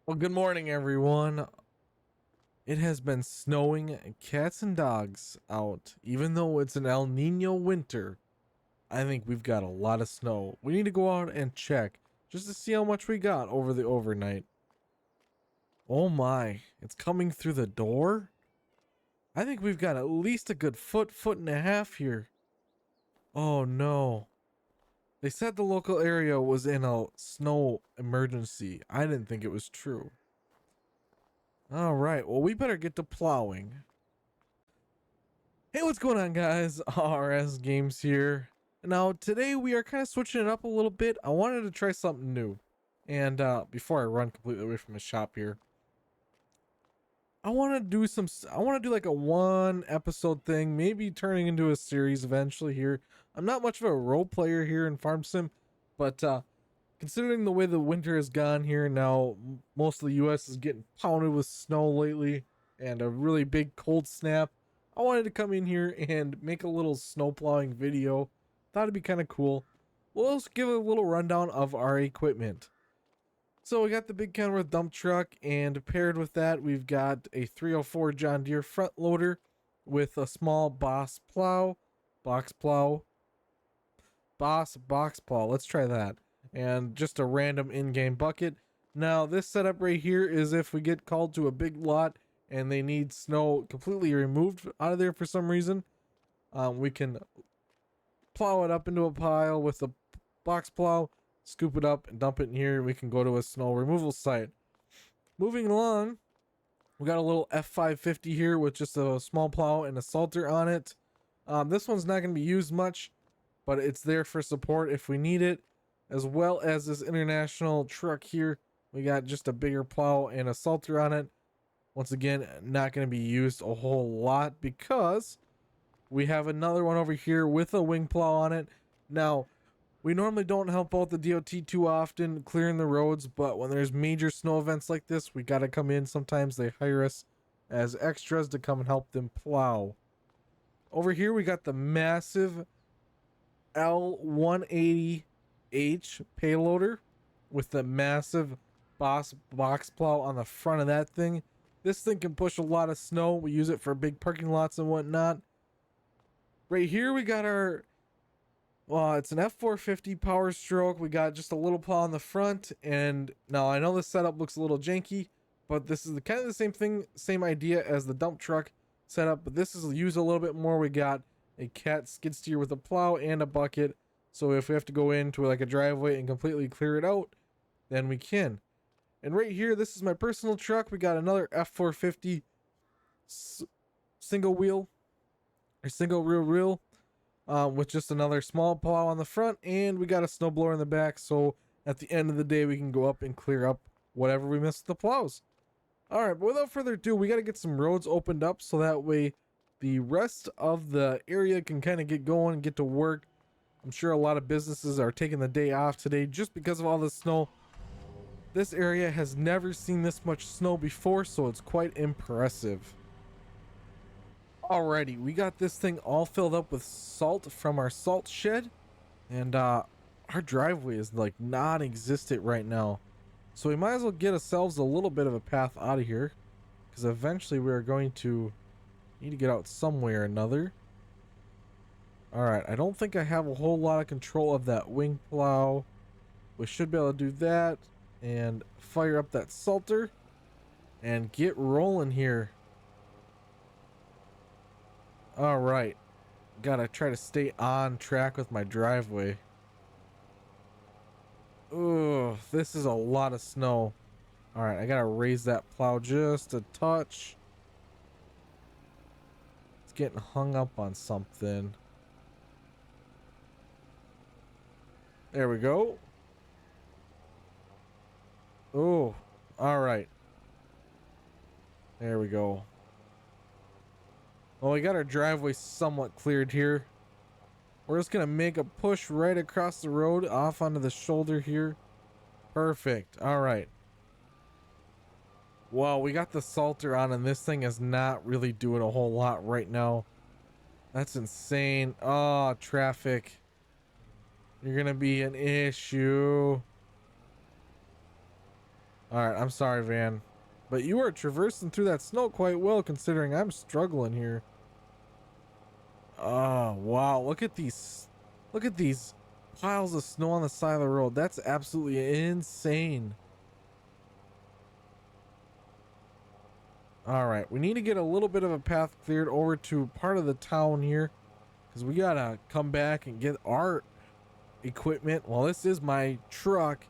Well, good morning, everyone. It has been snowing cats and dogs out. Even though it's an El Nino winter, I think we've got a lot of snow. We need to go out and check just to see how much we got over the overnight. Oh my, it's coming through the door? I think we've got at least a good foot and a half here. Oh no. They said the local area was in a snow emergency. I didn't think it was true. All right, well, we better get to plowing. Hey, what's going on, guys? RS Games here. Now, today we are kind of switching it up a little bit. I wanted to try something new. And before I run completely away from the shop here, I want to do like a one episode thing, maybe turning into a series eventually here. I'm not much of a role player here in Farm Sim, but considering the way the winter has gone here now, most of the US is getting pounded with snow lately and a really big cold snap. I wanted to come in here and make a little snow plowing video. Thought it'd be kind of cool. We'll also give a little rundown of our equipment. So we got the big Kenworth dump truck, and paired with that, we've got a 304 John Deere front loader with a small box plow. Box plow. Let's try that. And just a random in-game bucket. Now, this setup right here is if we get called to a big lot and they need snow completely removed out of there for some reason, we can plow it up into a pile with a box plow, scoop it up and dump it in here. We can go to a snow removal site. Moving along, we got a little F550 here with just a small plow and a salter on it. This one's not going to be used much, but it's there for support if we need it, as well as this international truck here. We got just a bigger plow and a salter on it. Once again, not going to be used a whole lot because we have another one over here with a wing plow on it. Now, we normally don't help out the DOT too often clearing the roads, but when there's major snow events like this, we got to come in. Sometimes they hire us as extras to come and help them plow. Over here, we got the massive L180H payloader with the massive box plow on the front of that thing. This thing can push a lot of snow. We use it for big parking lots and whatnot. Right here we got our, well, it's an F450 Power Stroke. We got just a little plow on the front, and now I know this setup looks a little janky, but this is kind of the same thing, same idea as the dump truck setup, but this is used a little bit more. We got a cat skid steer with a plow and a bucket, so if we have to go into like a driveway and completely clear it out, then we can. And right here, this is my personal truck. We got another F450 single wheel or single rear wheel with just another small plow on the front, and we got a snowblower in the back, so at the end of the day we can go up and clear up whatever we missed with the plows. All right, but without further ado, we got to get some roads opened up so that way the rest of the area can kind of get going and get to work. I'm sure a lot of businesses are taking the day off today just because of all the snow. This area has never seen this much snow before, so it's quite impressive. Alrighty, we got this thing all filled up with salt from our salt shed, and our driveway is like non-existent right now. So we might as well get ourselves a little bit of a path out of here, because eventually we are going to need to get out some way or another. Alright, I don't think I have a whole lot of control of that wing plow. We should be able to do that and fire up that salter and get rolling here. Alright, gotta try to stay on track with my driveway. Ugh, this is a lot of snow. Alright, I gotta raise that plow just a touch. It's getting hung up on something. There we go. Oh, alright. There we go. Well, we got our driveway somewhat cleared here. We're just gonna make a push right across the road off onto the shoulder here. Perfect. Alright. Wow, we got the salter on and this thing is not really doing a whole lot right now. That's insane. Oh, traffic. You're gonna be an issue. All right, I'm sorry, Van, but you are traversing through that snow quite well considering I'm struggling here. Oh, wow. Look at these piles of snow on the side of the road. That's absolutely insane. All right, we need to get a little bit of a path cleared over to part of the town here because we gotta come back and get our equipment. Well, this is my truck,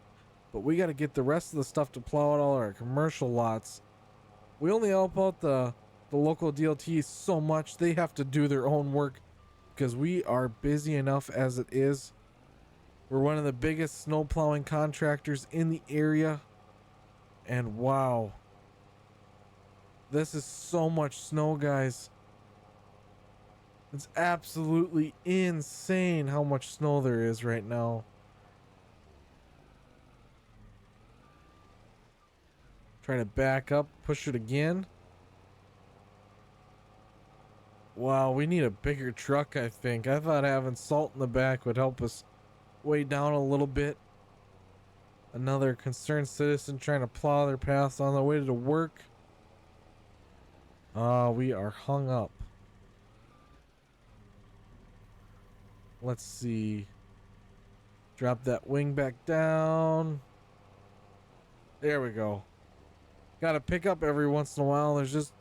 but we gotta get the rest of the stuff to plow out all our commercial lots. We only help out the local DLT so much. They have to do their own work because we are busy enough as it is. We're one of the biggest snow plowing contractors in the area. And wow, this is so much snow, guys. It's absolutely insane how much snow there is right now. Try to back up, push it again. Wow, we need a bigger truck, I think. I thought having salt in the back would help us weigh down a little bit. Another concerned citizen trying to plow their paths on the way to work. We are hung up. Let's see. Drop that wing back down. There we go. Gotta pick up every once in a while. There's just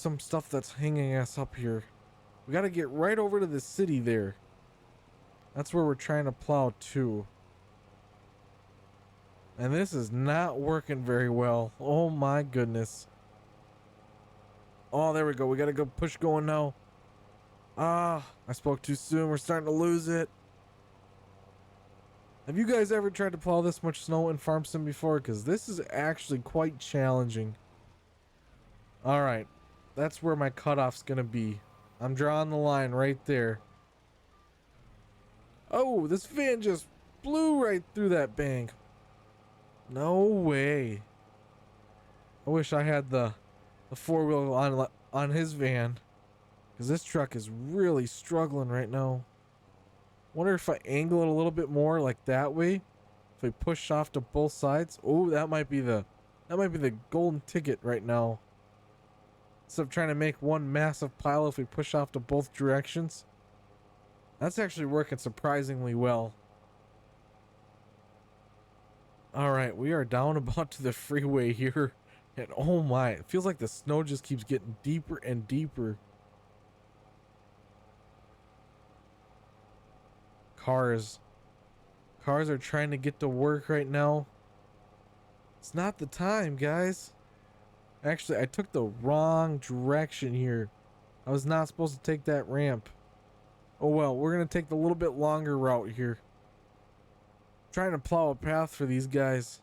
some stuff that's hanging us up here. We gotta get right over to the city there. That's where we're trying to plow to. And this is not working very well. Oh my goodness. Oh, there we go. We gotta go push going now. Ah, I spoke too soon. We're starting to lose it. Have you guys ever tried to plow this much snow in farm sim before? Because this is actually quite challenging. All right, that's where my cutoff's gonna be. I'm drawing the line right there. Oh, this van just blew right through that bank. No way. I wish I had the four-wheel on his van, because this truck is really struggling right now. Wonder if I angle it a little bit more, like that way. If we push off to both sides. Oh, that might be the golden ticket right now. Instead of trying to make one massive pile, if we push off to both directions. That's actually working surprisingly well. All right, we are down about to the freeway here. And oh my, it feels like the snow just keeps getting deeper and deeper. Cars are trying to get to work right now. It's not the time, guys. Actually, I took the wrong direction here. I was not supposed to take that ramp. Oh well, we're gonna take the little bit longer route here. Trying to plow a path for these guys.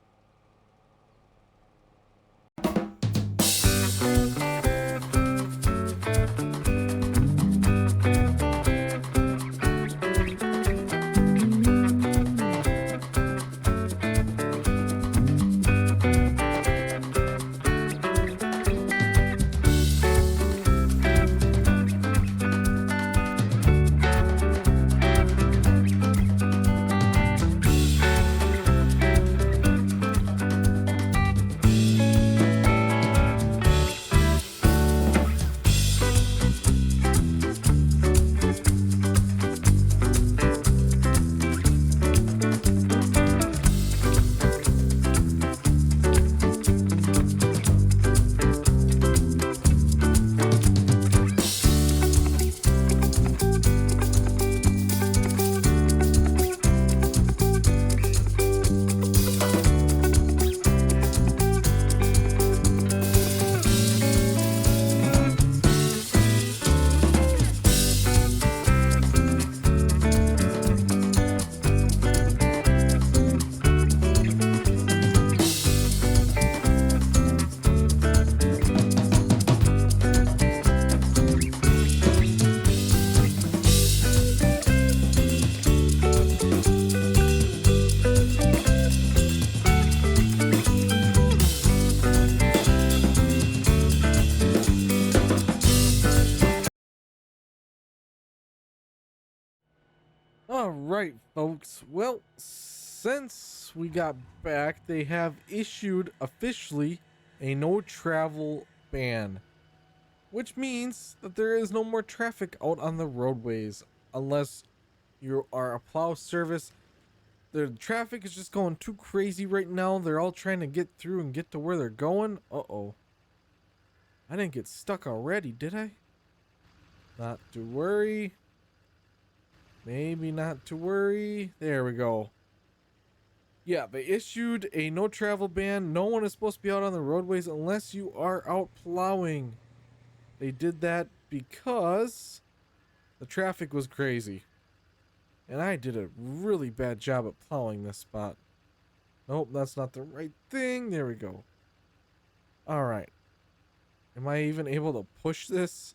All right, folks. Well, since we got back, they have issued officially a no travel ban, which means that there is no more traffic out on the roadways unless you are a plow service. The traffic is just going too crazy right now. They're all trying to get through and get to where they're going. Uh-oh. I didn't get stuck already, did I? Not to worry. Maybe not to worry. There we go. Yeah, they issued a no travel ban. No one is supposed to be out on the roadways unless you are out plowing. They did that because the traffic was crazy. And I did a really bad job at plowing this spot. Nope, that's not the right thing. There we go. Alright. Am I even able to push this?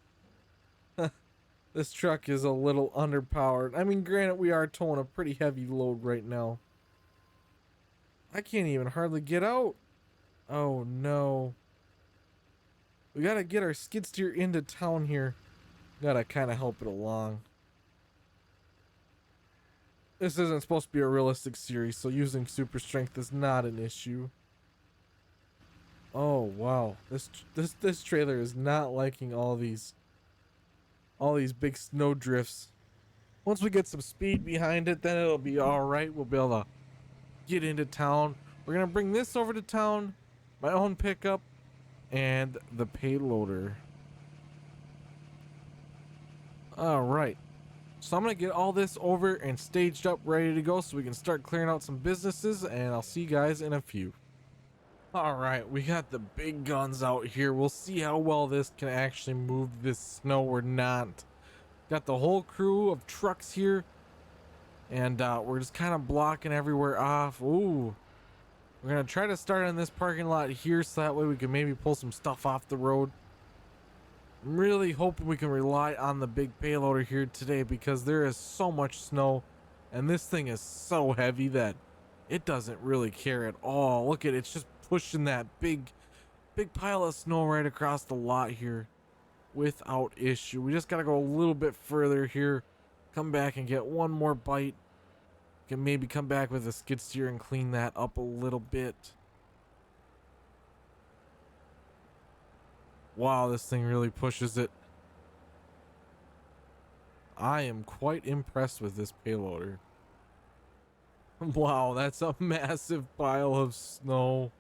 This truck is a little underpowered. I mean, granted, we are towing a pretty heavy load right now. I can't even hardly get out. Oh no. We gotta get our skid steer into town here. Gotta kind of help it along. This isn't supposed to be a realistic series, so using super strength is not an issue. Oh wow, this trailer is not liking all these big snow drifts. Once we get some speed behind it, then it'll be all right. We'll be able to get into town. We're gonna bring this over to town, my own pickup, and the payloader. All right. So I'm gonna get all this over and staged up, ready to go, so we can start clearing out some businesses, and I'll see you guys in a few. All right, we got the big guns out here. We'll see how well this can actually move this snow or not. Got the whole crew of trucks here, and we're just kind of blocking everywhere off. Ooh, we're gonna try to start on this parking lot here, so that way we can maybe pull some stuff off the road. I'm really hoping we can rely on the big payloader here today, because there is so much snow, and this thing is so heavy that it doesn't really care at all. Look at it, it's just pushing that big pile of snow right across the lot here without issue. We just gotta go a little bit further here, come back and get one more bite. Can maybe come back with a skid steer and clean that up a little bit. Wow, this thing really pushes it. I am quite impressed with this payloader. Wow, that's a massive pile of snow.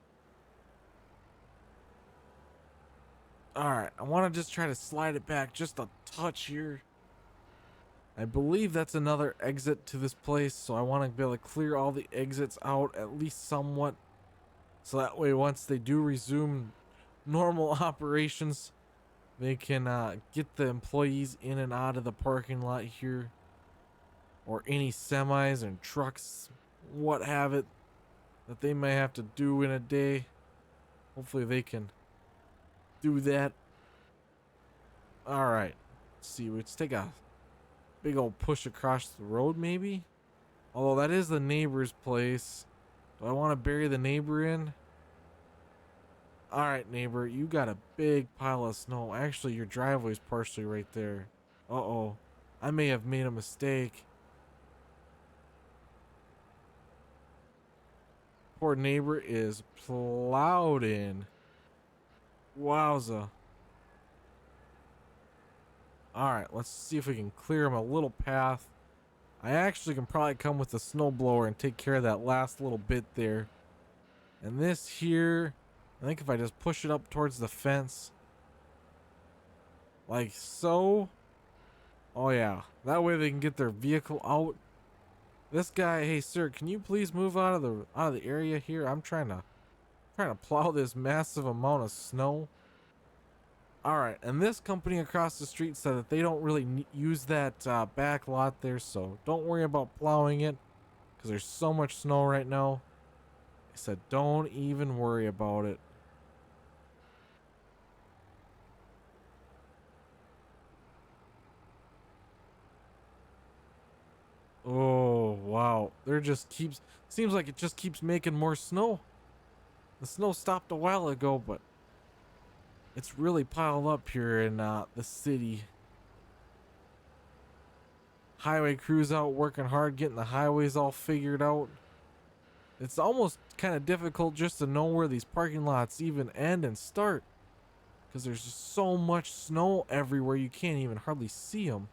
Alright, I want to just try to slide it back just a touch here. I believe that's another exit to this place, so I want to be able to clear all the exits out at least somewhat. So that way, once they do resume normal operations, they can get the employees in and out of the parking lot here. Or any semis and trucks, what have it, that they may have to do in a day. Hopefully they can do that. Alright, let's see, let's take a big old push across the road maybe. Although that is the neighbor's place. Do I want to bury the neighbor in? Alright, neighbor, you got a big pile of snow. Actually, your driveway's partially right there. Uh-oh, I may have made a mistake. Poor neighbor is plowed in. Wowza. Alright, let's see if we can clear him a little path. I actually can probably come with the snowblower and take care of that last little bit there. And this here, I think if I just push it up towards the fence, like so. Oh yeah, that way they can get their vehicle out. This guy, hey sir, can you please move out of the area here? I'm trying to plow this massive amount of snow. Alright, and this company across the street said that they don't really use that back lot there, so don't worry about plowing it, because there's so much snow right now. I said don't even worry about it. Oh wow, there just seems like it just keeps making more snow. The snow stopped a while ago, but it's really piled up here in the city. Highway crews out working hard, getting the highways all figured out. It's almost kind of difficult just to know where these parking lots even end and start, because there's just so much snow everywhere you can't even hardly see them.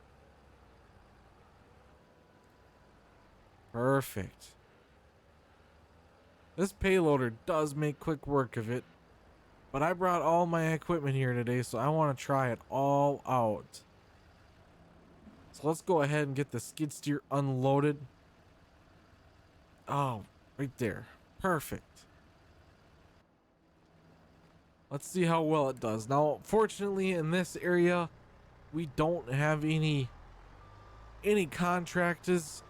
Perfect. This payloader does make quick work of it, but I brought all my equipment here today, so I want to try it all out. So let's go ahead and get the skid steer unloaded. Oh, right there. Perfect. Let's see how well it does. Now, fortunately, in this area, we don't have any contractees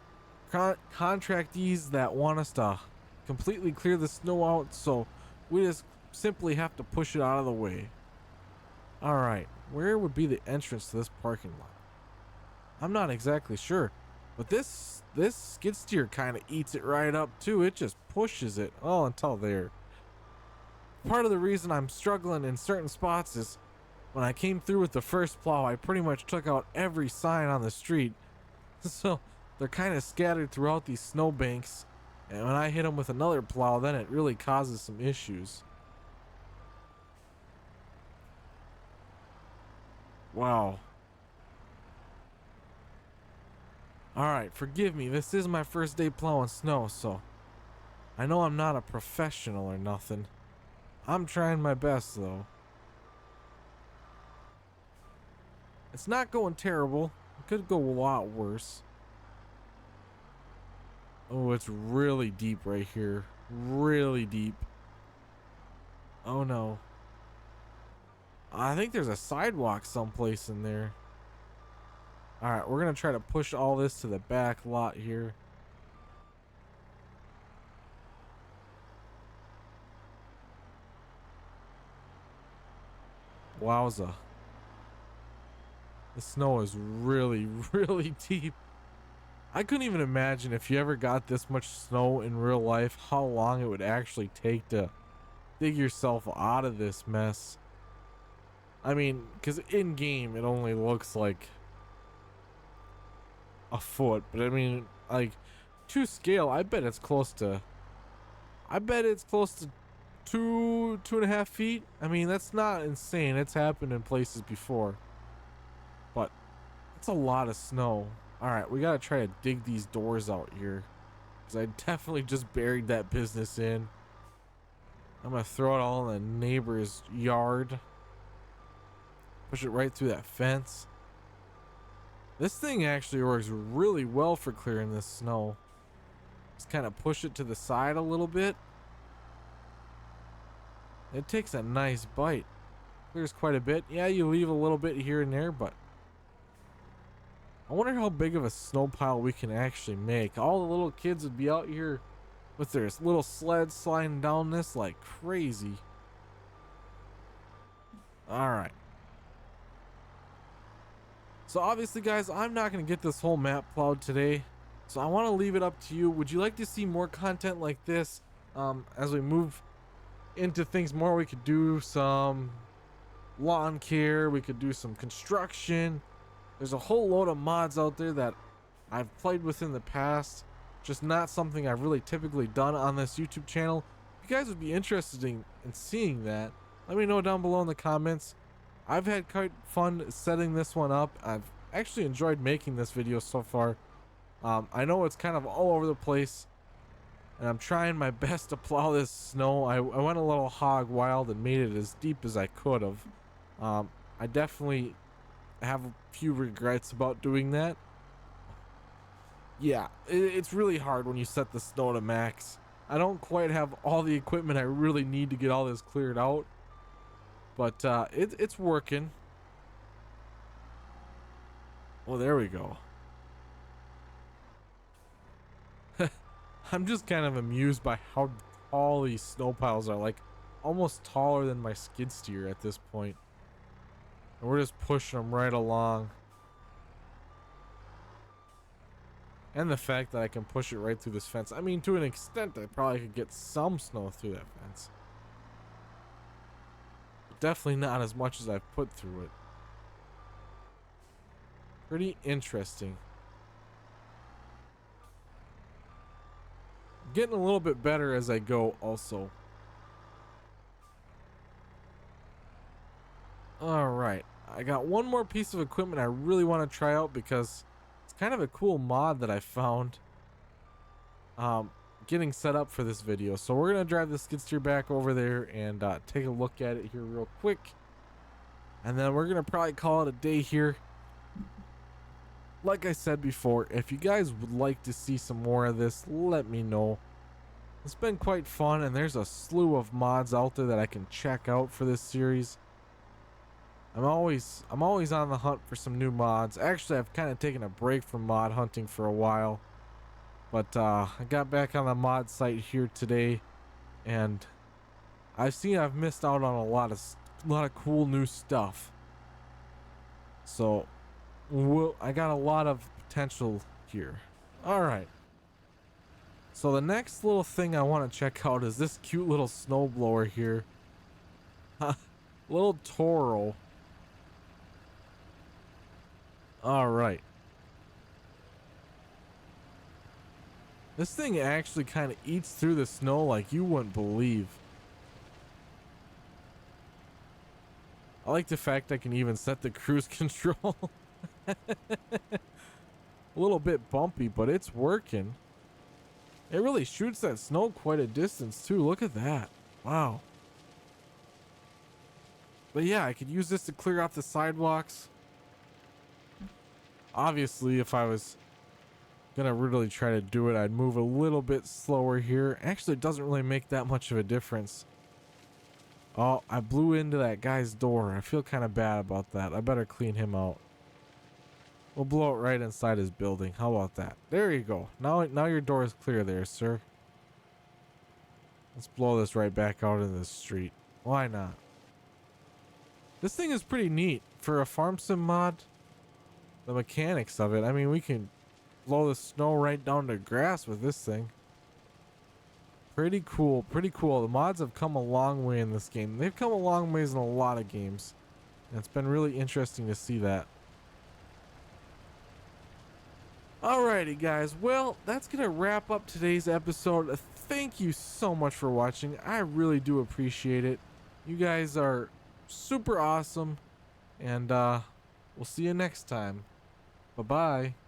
that want us to completely clear the snow out, so we just simply have to push it out of the way. All right, where would be the entrance to this parking lot? I'm not exactly sure, but this skid steer kind of eats it right up too. It just pushes it until there. Part of the reason I'm struggling in certain spots is when I came through with the first plow, I pretty much took out every sign on the street. So they're kind of scattered throughout these snowbanks. And when I hit them with another plow, then it really causes some issues. Wow. Alright, forgive me. This is my first day plowing snow, so I know I'm not a professional or nothing. I'm trying my best, though. It's not going terrible. It could go a lot worse. Oh, it's really deep right here. Really deep. Oh no. I think there's a sidewalk someplace in there. Alright, we're gonna try to push all this to the back lot here. Wowza. The snow is really, really deep. I couldn't even imagine if you ever got this much snow in real life, how long it would actually take to dig yourself out of this mess. I mean, because in game it only looks like a foot, but I mean, like, to scale, I bet it's close to 2.5 feet. I mean, that's not insane. It's happened in places before, but it's a lot of snow. All right, we gotta try to dig these doors out here, because I definitely just buried that business in. I'm gonna throw it all in the neighbor's yard. Push it right through that fence. This thing actually works really well for clearing this snow. Just kind of push it to the side a little bit. It takes a nice bite. Clears quite a bit. Yeah, you leave a little bit here and there, but I wonder how big of a snow pile we can actually make. All the little kids would be out here with their little sleds sliding down this like crazy. All right. So obviously, guys, I'm not going to get this whole map plowed today. So I want to leave it up to you. Would you like to see more content like this? As we move into things more, we could do some lawn care. We could do some construction. There's a whole load of mods out there that I've played with in the past. Just not something I've really typically done on this YouTube channel. If you guys would be interested in seeing that, let me know down below in the comments. I've had quite fun setting this one up. I've actually enjoyed making this video so far. I know it's kind of all over the place, and I'm trying my best to plow this snow. I went a little hog wild and made it as deep as I could have. I definitely have a few regrets about doing that. Yeah, it's really hard when you set the snow to max. I don't quite have all the equipment I really need to get all this cleared out, but it's working. Well, there we go. I'm just kind of amused by how tall these snow piles are, like almost taller than my skid steer at this point. And we're just pushing them right along. And the fact that I can push it right through this fence. I mean, to an extent, I probably could get some snow through that fence. But definitely not as much as I've put through it. Pretty interesting. getting a little bit better as I go also. All right, I got one more piece of equipment I really want to try out because it's kind of a cool mod that I found getting set up for this video. So we're gonna drive the skid steer back over there and take a look at it here real quick, and then we're gonna probably call it a day here. Like I said before, if you guys would like to see some more of this, let me know. It's been quite fun, and there's a slew of mods out there that I can check out for this series. I'm always on the hunt for some new mods. Actually, I've kind of taken a break from mod hunting for a while, but I got back on the mod site here today, and I've missed out on a lot of cool new stuff. So I got a lot of potential here. All right. So the next little thing I want to check out is this cute little snowblower here. Little Toro. All right. This thing actually kind of eats through the snow like you wouldn't believe. I like the fact I can even set the cruise control. A little bit bumpy, but it's working. It really shoots that snow quite a distance too. Look at that. Wow. But yeah, I could use this to clear off the sidewalks. Obviously, if I was gonna really try to do it, I'd move a little bit slower here. Actually, it doesn't really make that much of a difference. Oh, I blew into that guy's door. I feel kind of bad about that. I better clean him out. We'll blow it right inside his building. How about that? There you go. Now your door is clear there, sir. Let's blow this right back out in the street. Why not? This thing is pretty neat for a farm sim mod. The mechanics of it. I mean, we can blow the snow right down to grass with this thing. Pretty cool. Pretty cool. The mods have come a long way in this game. They've come a long ways in a lot of games. And it's been really interesting to see that. Alrighty guys, well, that's gonna wrap up today's episode. Thank you so much for watching. I really do appreciate it. You guys are super awesome, and we'll see you next time. Bye bye.